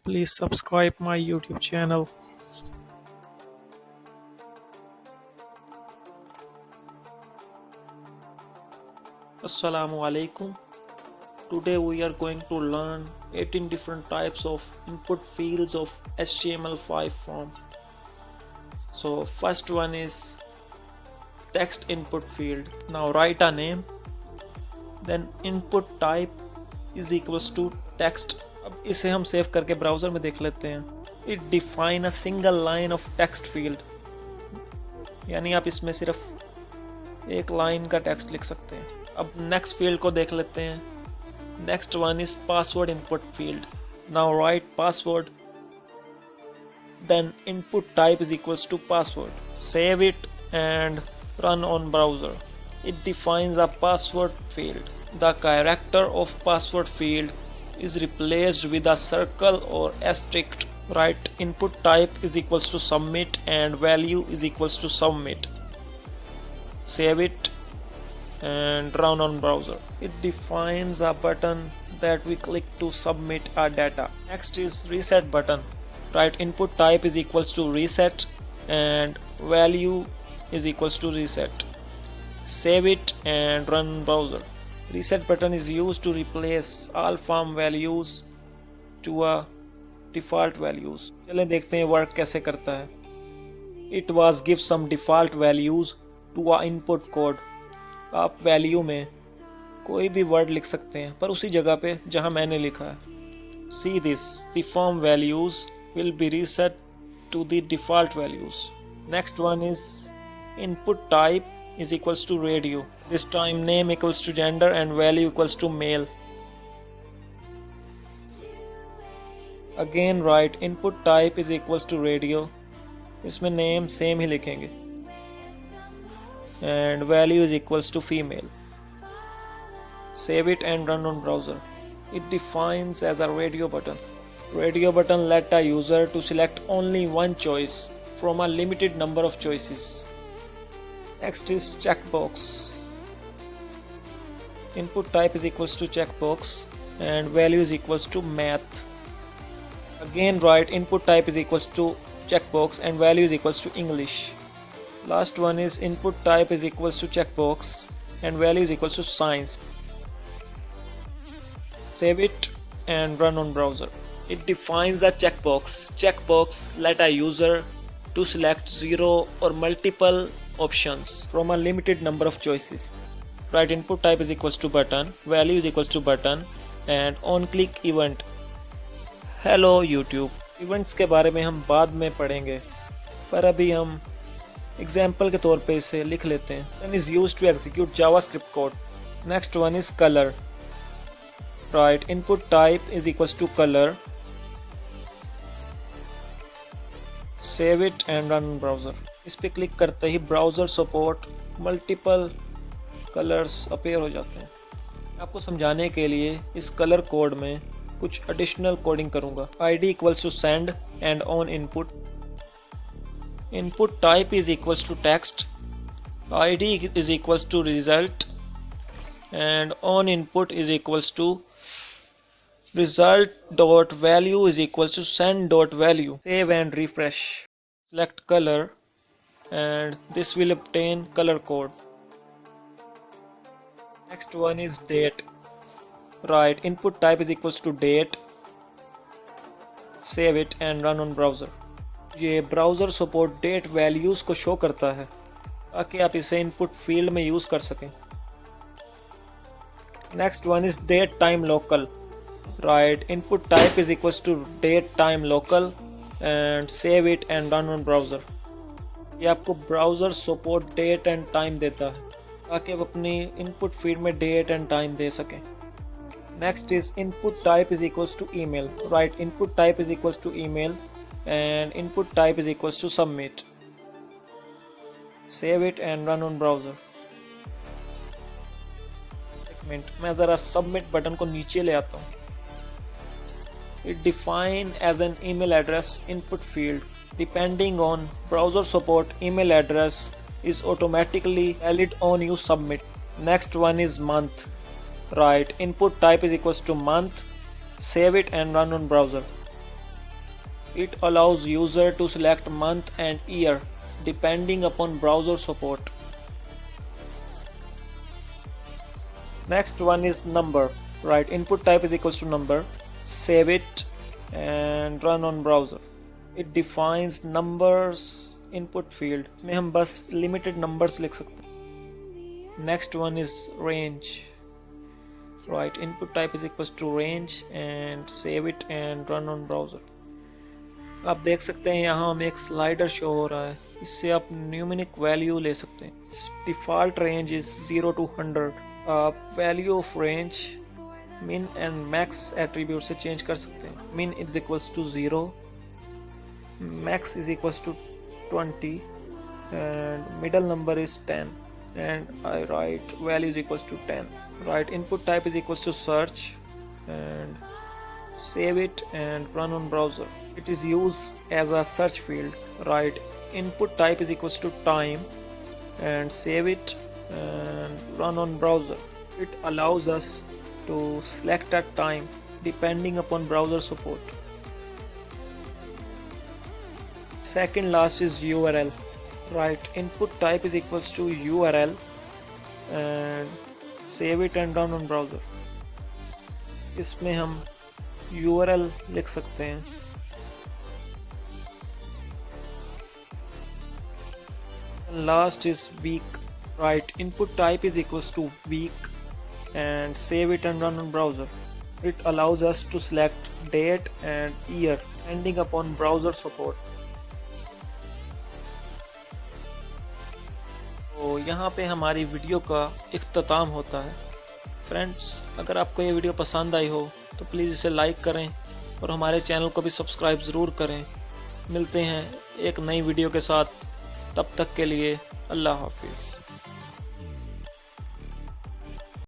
Please subscribe my YouTube channel. Assalamu alaikum. Today we are going to learn 18 different types of input fields of HTML5 form. So first one is text input field. Now write a name, then input type is equals to text. अब इसे हम save करके browser में देख लेते हैं. It define a single line of text field. यानी आप इसमें सिर्फ एक लाइन का टेक्स्ट लिख सकते हैं. अब नेक्स्ट फील्ड को देख लेते हैं. Next one is password input field. Now write password, then input type is equals to password. Save it and run on browser. It defines a password field. The character of password field is replaced with a circle or asterisk. Write input type is equals to submit and value is equals to submit. Save it and run on browser. It defines a button that we click to submit our data. Next is reset button. Write input type is equals to reset and value is equals to reset. Save it and run browser. Reset button is used to replace all form values to a default values. चलें देखते हैं work कैसे करता है. It was give some default values to a input code. आप value में कोई भी वर्ड लिख सकते हैं पर उसी जगह पे जहां मैंने लिखा है. See this, the form values will be reset to the default values. Next one is input type is equals to radio. This time name equals to gender and value equals to male. Again write input type is equals to radio. इसमें name same ही लिखेंगे and value is equals to female. Save it and run on browser. It defines as a radio button. Radio button let a user to select only one choice from a limited number of choices. Next is checkbox. Input type is equals to checkbox and value is equals to math. Again write input type is equals to checkbox and value is equals to English. Last one is input type is equals to checkbox and value is equals to science. Save it and run on browser. It defines a checkbox. Checkbox let a user to select 0 or multiple options from a limited number of choices. Write input type is equals to button, value is equals to button and on click event. Hello YouTube. Events के बारे में हम बाद में पढ़ेंगे पर अभी हम एग्जाम्पल के तौर पे इसे लिख लेते हैं. Then is used to execute JavaScript code. Next one is color. Write input type is equals to color. Save it and run on browser. इस पे क्लिक करते ही browser support multiple colours appear हो जाते हैं. आपको समझाने के लिए इस कलर कोड में कुछ एडिशनल कोडिंग करूंगा. id equals to send and on input. Input type is equals to text. id is equals to result and on input is equals to result dot value is equals to send dot value. Save and refresh. Select color and this will obtain color code. Next one is date. Write input type is equals to date. Save it and run on browser. ये browser support date values को show करता है ताकि आप इसे input field में use कर सकें. Next one is date time local. Write input type is equals to date time local and save it and run on browser. ये आपको browser support date and time देता है ताकि आप अपनी input field में date and time दे सकें. Next is input type is equals to email. Write input type is equals to email and input type is equals to submit. Save it and run on browser. एक minute, मैं ज़रा submit button को नीचे ले आता हूँ. It defined as an email address input field. Depending on browser support, email address is automatically valid on you submit. Next one is month. Write input type is equals to month. Save it and run on browser. It allows user to select month and year depending upon browser support. Next one is number. Right, input type is equals to number. Save it and run on browser. It defines numbers input field में हम बस limited numbers लिख सकते हैं. Next one is range. Right, input type is equals to range and save it and run on browser. आप देख सकते हैं यहाँ हमें एक स्लाइडर शो हो रहा है, इससे आप न्यूमेरिक वैल्यू ले सकते हैं. Default range is 0 to 100. आप value of range min and max attribute से चेंज कर सकते हैं. min is equals to 0, max is equals to 20 and middle number is 10 and I write value is equals to 10. Right, input type is equals to search and save it and run on browser. It is used as a search field. Right, input type is equals to time and save it and run on browser. It allows us to select a time depending upon browser support. Second last is URL. Right, input type is equals to URL and save it and run on browser. इसमें हम URL लिख सकते हैं. Last is week. Right, input type is equals to week and save it and run on browser. It allows us to select date and year depending upon browser support. तो यहाँ पे हमारी video का इख्तिताम होता है. फ्रेंड्स, अगर आपको ये वीडियो पसंद आई हो तो प्लीज़ इसे लाइक करें और हमारे चैनल को भी सब्सक्राइब ज़रूर करें. मिलते हैं एक नई वीडियो के साथ, तब तक के लिए अल्लाह हाफिज़.